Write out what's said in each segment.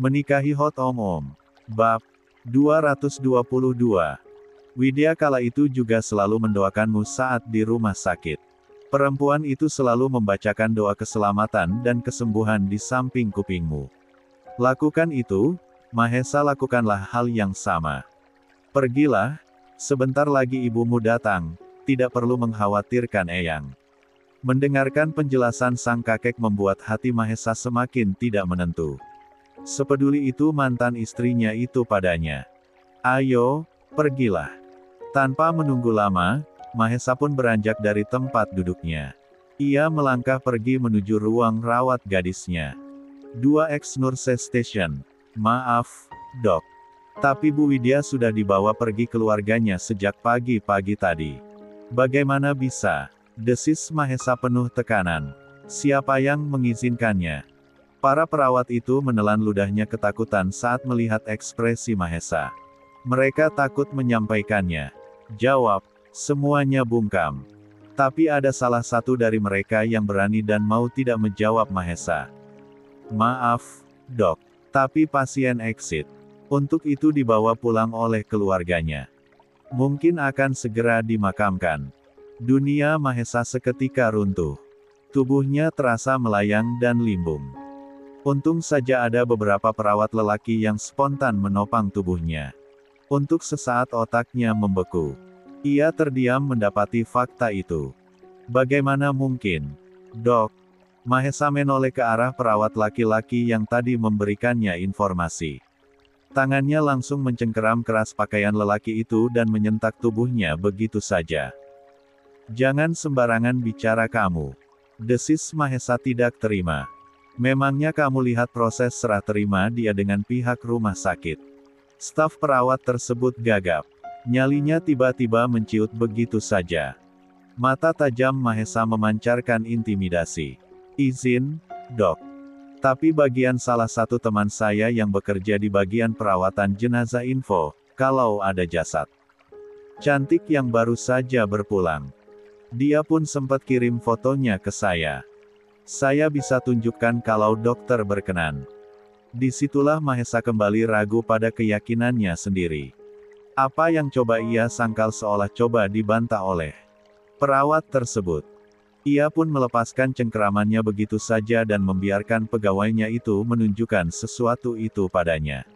Menikahi Hot Om. Bab 222. Widya kala itu juga selalu mendoakanmu saat di rumah sakit. Perempuan itu selalu membacakan doa keselamatan dan kesembuhan di samping kupingmu. Lakukan itu, Mahesa, lakukanlah hal yang sama. Pergilah, sebentar lagi ibumu datang, tidak perlu mengkhawatirkan Eyang. Mendengarkan penjelasan sang kakek membuat hati Mahesa semakin tidak menentu. Sepeduli itu mantan istrinya itu padanya. Ayo, pergilah. Tanpa menunggu lama, Mahesa pun beranjak dari tempat duduknya. Ia melangkah pergi menuju ruang rawat gadisnya. 2X Nurse Station. Maaf, dok. Tapi Bu Widya sudah dibawa pergi keluarganya sejak pagi-pagi tadi. Bagaimana bisa? Desis Mahesa penuh tekanan. Siapa yang mengizinkannya? Para perawat itu menelan ludahnya ketakutan saat melihat ekspresi Mahesa. Mereka takut menyampaikannya. Jawab, semuanya bungkam. Tapi ada salah satu dari mereka yang berani dan mau tidak menjawab Mahesa. Maaf, dok. Tapi pasien exit. Untuk itu dibawa pulang oleh keluarganya. Mungkin akan segera dimakamkan. Dunia Mahesa seketika runtuh. Tubuhnya terasa melayang dan limbung. Untung saja ada beberapa perawat lelaki yang spontan menopang tubuhnya. Untuk sesaat otaknya membeku. Ia terdiam mendapati fakta itu. Bagaimana mungkin? Dok. Mahesa menoleh ke arah perawat laki-laki yang tadi memberikannya informasi. Tangannya langsung mencengkeram keras pakaian lelaki itu dan menyentak tubuhnya begitu saja. Jangan sembarangan bicara kamu. Desis Mahesa tidak terima. Memangnya kamu lihat proses serah terima dia dengan pihak rumah sakit? Staf perawat tersebut gagap. Nyalinya tiba-tiba menciut begitu saja. Mata tajam Mahesa memancarkan intimidasi. Izin, dok. Tapi bagian salah satu teman saya yang bekerja di bagian perawatan jenazah info, kalau ada jasad cantik yang baru saja berpulang. Dia pun sempat kirim fotonya ke saya. Saya bisa tunjukkan kalau dokter berkenan. Disitulah Mahesa kembali ragu pada keyakinannya sendiri. Apa yang coba ia sangkal seolah coba dibantah oleh perawat tersebut. Ia pun melepaskan cengkeramannya begitu saja dan membiarkan pegawainya itu menunjukkan sesuatu itu padanya.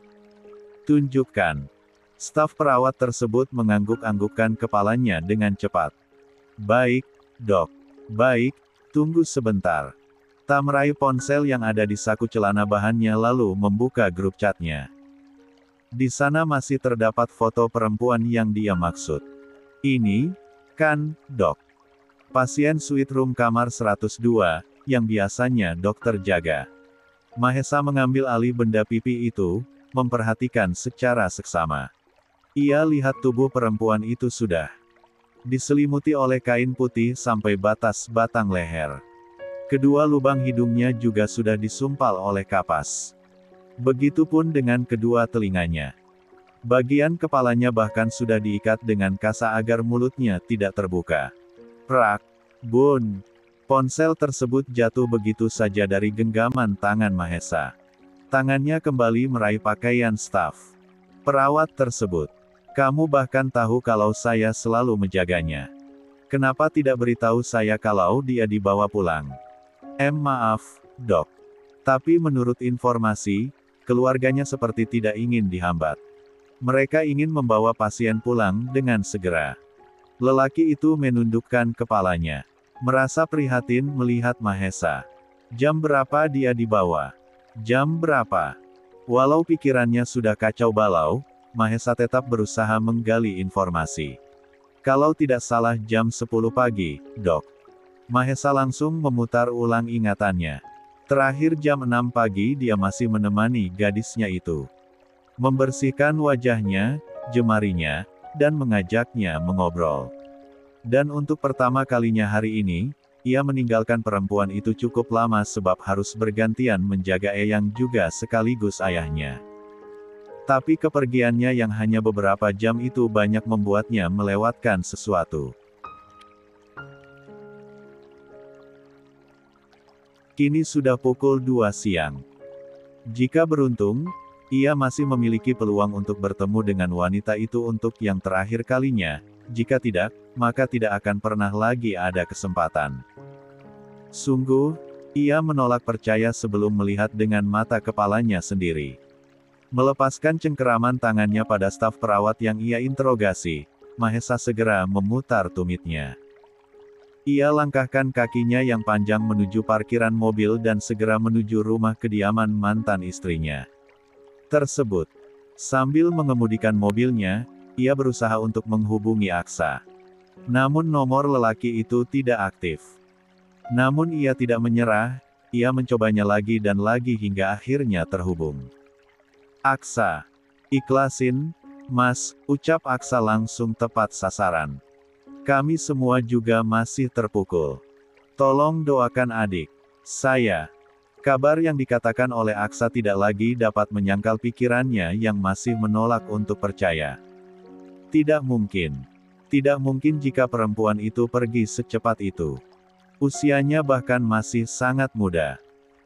Tunjukkan. Staf perawat tersebut mengangguk-anggukkan kepalanya dengan cepat. Baik, dok. Baik. Tunggu sebentar. Tak meraih ponsel yang ada di saku celana bahannya lalu membuka grup chatnya. Di sana masih terdapat foto perempuan yang dia maksud. Ini, kan, dok. Pasien suite room kamar 102, yang biasanya dokter jaga. Mahesa mengambil alih benda pipi itu, memperhatikan secara seksama. Ia lihat tubuh perempuan itu sudah diselimuti oleh kain putih sampai batas batang leher. Kedua lubang hidungnya juga sudah disumpal oleh kapas. Begitupun dengan kedua telinganya. Bagian kepalanya bahkan sudah diikat dengan kasa agar mulutnya tidak terbuka. Prak! Bun! Ponsel tersebut jatuh begitu saja dari genggaman tangan Mahesa. Tangannya kembali meraih pakaian staf perawat tersebut. Kamu bahkan tahu kalau saya selalu menjaganya. Kenapa tidak beritahu saya kalau dia dibawa pulang? Maaf, dok. Tapi menurut informasi, keluarganya seperti tidak ingin dihambat. Mereka ingin membawa pasien pulang dengan segera. Lelaki itu menundukkan kepalanya. Merasa prihatin melihat Mahesa. Jam berapa dia dibawa? Jam berapa? Walau pikirannya sudah kacau balau, Mahesa tetap berusaha menggali informasi. Kalau tidak salah jam 10 pagi, dok. Mahesa langsung memutar ulang ingatannya. Terakhir jam 6 pagi dia masih menemani gadisnya itu. Membersihkan wajahnya, jemarinya, dan mengajaknya mengobrol. Dan untuk pertama kalinya hari ini, ia meninggalkan perempuan itu cukup lama sebab harus bergantian menjaga Eyang juga sekaligus ayahnya. Tapi kepergiannya yang hanya beberapa jam itu banyak membuatnya melewatkan sesuatu. Kini sudah pukul 2 siang. Jika beruntung, ia masih memiliki peluang untuk bertemu dengan wanita itu untuk yang terakhir kalinya. Jika tidak, maka tidak akan pernah lagi ada kesempatan. Sungguh, ia menolak percaya sebelum melihat dengan mata kepalanya sendiri. Melepaskan cengkeraman tangannya pada staf perawat yang ia interogasi, Mahesa segera memutar tumitnya. Ia langkahkan kakinya yang panjang menuju parkiran mobil dan segera menuju rumah kediaman mantan istrinya tersebut. Sambil mengemudikan mobilnya, ia berusaha untuk menghubungi Aksa. Namun nomor lelaki itu tidak aktif. Namun ia tidak menyerah, ia mencobanya lagi dan lagi hingga akhirnya terhubung. Aksa. Ikhlasin, Mas, ucap Aksa langsung tepat sasaran. Kami semua juga masih terpukul. Tolong doakan adik saya. Kabar yang dikatakan oleh Aksa tidak lagi dapat menyangkal pikirannya yang masih menolak untuk percaya. Tidak mungkin. Tidak mungkin jika perempuan itu pergi secepat itu. Usianya bahkan masih sangat muda.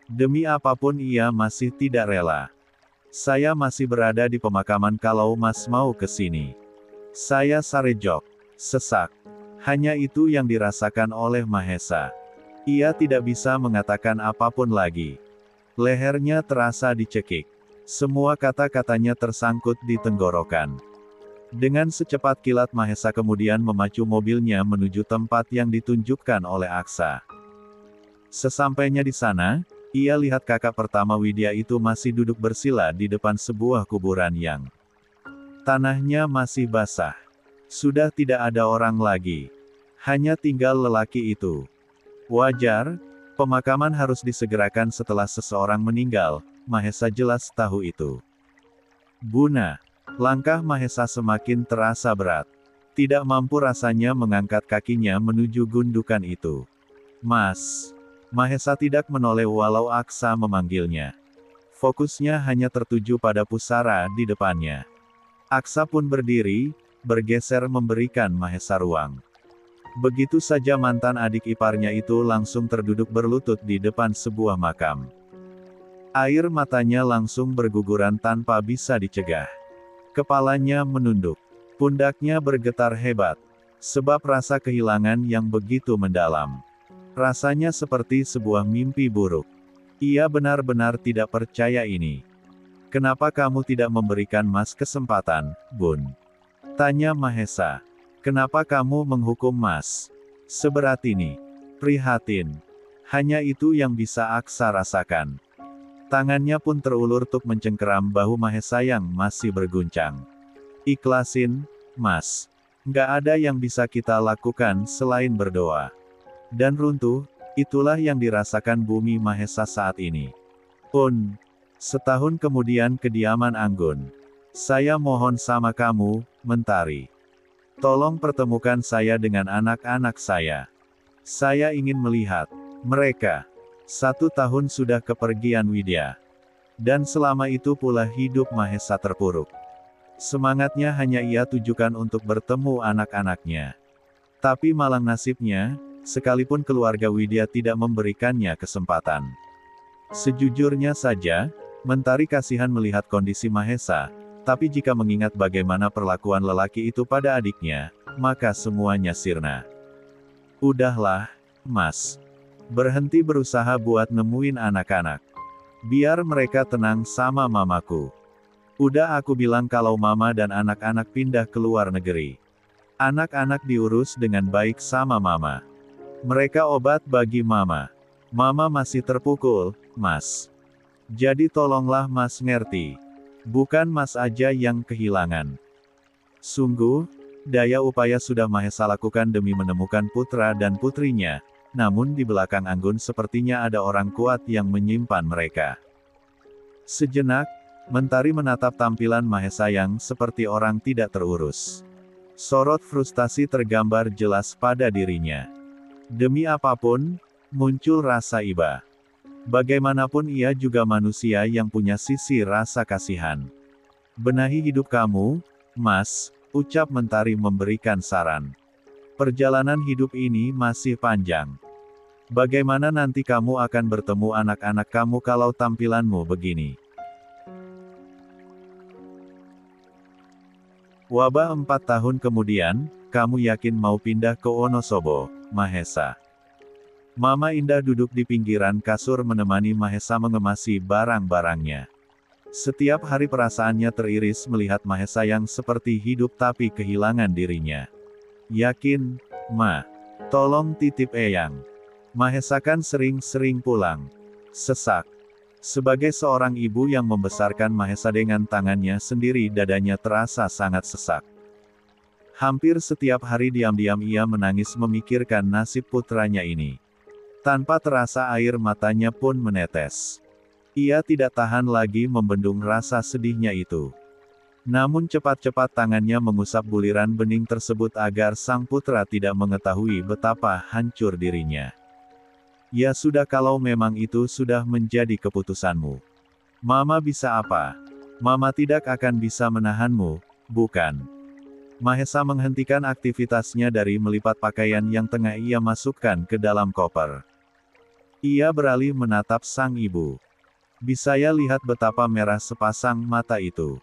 Demi apapun ia masih tidak rela. Saya masih berada di pemakaman kalau Mas mau ke sini. Saya sarejok. Sesak. Hanya itu yang dirasakan oleh Mahesa. Ia tidak bisa mengatakan apapun lagi. Lehernya terasa dicekik. Semua kata-katanya tersangkut di tenggorokan. Dengan secepat kilat Mahesa kemudian memacu mobilnya menuju tempat yang ditunjukkan oleh Aksa. Sesampainya di sana, ia lihat kakak pertama Widya itu masih duduk bersila di depan sebuah kuburan yang tanahnya masih basah. Sudah tidak ada orang lagi. Hanya tinggal lelaki itu. Wajar, pemakaman harus disegerakan setelah seseorang meninggal, Mahesa jelas tahu itu. Buna. Langkah Mahesa semakin terasa berat. Tidak mampu rasanya mengangkat kakinya menuju gundukan itu. Mas. Mahesa tidak menoleh walau Aksa memanggilnya. Fokusnya hanya tertuju pada pusara di depannya. Aksa pun berdiri, bergeser memberikan Mahesa ruang. Begitu saja mantan adik iparnya itu langsung terduduk berlutut di depan sebuah makam. Air matanya langsung berguguran tanpa bisa dicegah. Kepalanya menunduk. Pundaknya bergetar hebat. Sebab rasa kehilangan yang begitu mendalam. Rasanya seperti sebuah mimpi buruk. Ia benar-benar tidak percaya ini. Kenapa kamu tidak memberikan Mas kesempatan, Bun? Tanya Mahesa. Kenapa kamu menghukum Mas seberat ini? Prihatin. Hanya itu yang bisa Aksa rasakan. Tangannya pun terulur untuk mencengkeram bahu Mahesa yang masih berguncang. Ikhlasin, Mas. Nggak ada yang bisa kita lakukan selain berdoa. Dan runtuh, itulah yang dirasakan bumi Mahesa saat ini. Setahun kemudian kediaman Anggun. Saya mohon sama kamu, Mentari. Tolong pertemukan saya dengan anak-anak saya. Saya ingin melihat mereka. 1 tahun sudah kepergian Widya. Dan selama itu pula hidup Mahesa terpuruk. Semangatnya hanya ia tujukan untuk bertemu anak-anaknya. Tapi malang nasibnya, sekalipun keluarga Widya tidak memberikannya kesempatan. Sejujurnya saja, Mentari kasihan melihat kondisi Mahesa. Tapi jika mengingat bagaimana perlakuan lelaki itu pada adiknya, maka semuanya sirna. Udahlah, Mas. Berhenti berusaha buat nemuin anak-anak. Biar mereka tenang sama mamaku. Udah aku bilang kalau mama dan anak-anak pindah ke luar negeri. Anak-anak diurus dengan baik sama mama. Mereka obat bagi mama. Mama masih terpukul, Mas. Jadi tolonglah Mas ngerti. Bukan Mas aja yang kehilangan. Sungguh, daya upaya sudah Mahesa lakukan demi menemukan putra dan putrinya, namun di belakang Anggun sepertinya ada orang kuat yang menyimpan mereka. Sejenak, Mentari menatap tampilan Mahesa yang seperti orang tidak terurus. Sorot frustasi tergambar jelas pada dirinya. Demi apapun, muncul rasa iba. Bagaimanapun ia juga manusia yang punya sisi rasa kasihan. Benahi hidup kamu, Mas, ucap Mentari memberikan saran. Perjalanan hidup ini masih panjang. Bagaimana nanti kamu akan bertemu anak-anak kamu kalau tampilanmu begini? Wabah 4 tahun kemudian, kamu yakin mau pindah ke Wonosobo, Mahesa? Mama Indah duduk di pinggiran kasur menemani Mahesa mengemasi barang-barangnya. Setiap hari perasaannya teriris melihat Mahesa yang seperti hidup tapi kehilangan dirinya. Yakin, Ma? Tolong titip Eyang. Mahesa kan sering-sering pulang. Sesak. Sebagai seorang ibu yang membesarkan Mahesa dengan tangannya sendiri, dadanya terasa sangat sesak. Hampir setiap hari diam-diam ia menangis memikirkan nasib putranya ini. Tanpa terasa air matanya pun menetes. Ia tidak tahan lagi membendung rasa sedihnya itu. Namun cepat-cepat tangannya mengusap buliran bening tersebut agar sang putra tidak mengetahui betapa hancur dirinya. Ya sudah, kalau memang itu sudah menjadi keputusanmu. Mama bisa apa? Mama tidak akan bisa menahanmu, bukan? Mahesa menghentikan aktivitasnya dari melipat pakaian yang tengah ia masukkan ke dalam koper. Ia beralih menatap sang ibu. Bisa ya lihat betapa merah sepasang mata itu.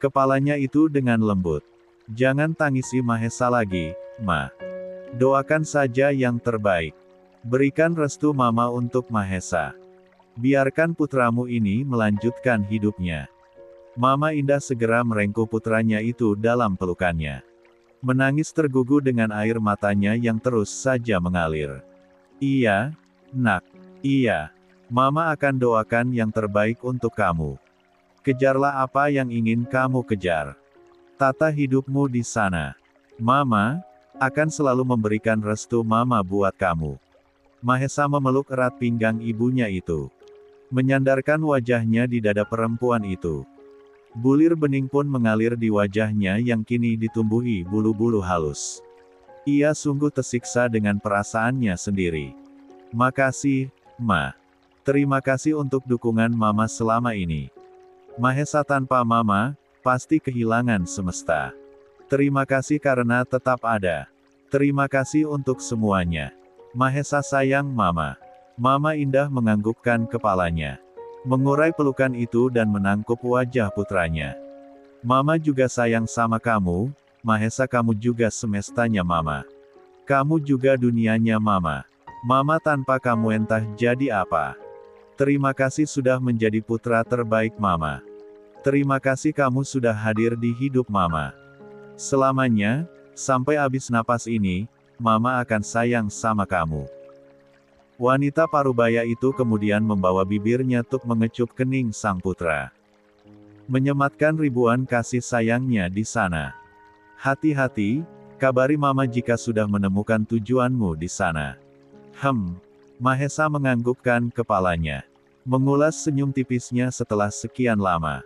Kepalanya itu dengan lembut. Jangan tangisi Mahesa lagi, Ma. Doakan saja yang terbaik. Berikan restu Mama untuk Mahesa. Biarkan putramu ini melanjutkan hidupnya. Mama Indah segera merengkuh putranya itu dalam pelukannya. Menangis tergugu dengan air matanya yang terus saja mengalir. Iya, Nak. Iya. Mama akan doakan yang terbaik untuk kamu. Kejarlah apa yang ingin kamu kejar. Tata hidupmu di sana. Mama akan selalu memberikan restu Mama buat kamu. Mahesa memeluk erat pinggang ibunya itu. Menyandarkan wajahnya di dada perempuan itu. Bulir bening pun mengalir di wajahnya yang kini ditumbuhi bulu-bulu halus. Ia sungguh tersiksa dengan perasaannya sendiri. Makasih, Ma. Terima kasih untuk dukungan Mama selama ini. Mahesa tanpa Mama, pasti kehilangan semesta. Terima kasih karena tetap ada. Terima kasih untuk semuanya. Mahesa sayang Mama. Mama Indah menganggukkan kepalanya. Mengurai pelukan itu dan menangkup wajah putranya. Mama juga sayang sama kamu, Mahesa, kamu juga semestanya Mama. Kamu juga dunianya Mama. Mama tanpa kamu entah jadi apa. Terima kasih sudah menjadi putra terbaik Mama. Terima kasih kamu sudah hadir di hidup Mama. Selamanya, sampai habis napas ini, Mama akan sayang sama kamu. Wanita parubaya itu kemudian membawa bibirnya untuk mengecup kening sang putra. Menyematkan ribuan kasih sayangnya di sana. Hati-hati, kabari Mama jika sudah menemukan tujuanmu di sana. Mahesa menganggukkan kepalanya. Mengulas senyum tipisnya setelah sekian lama.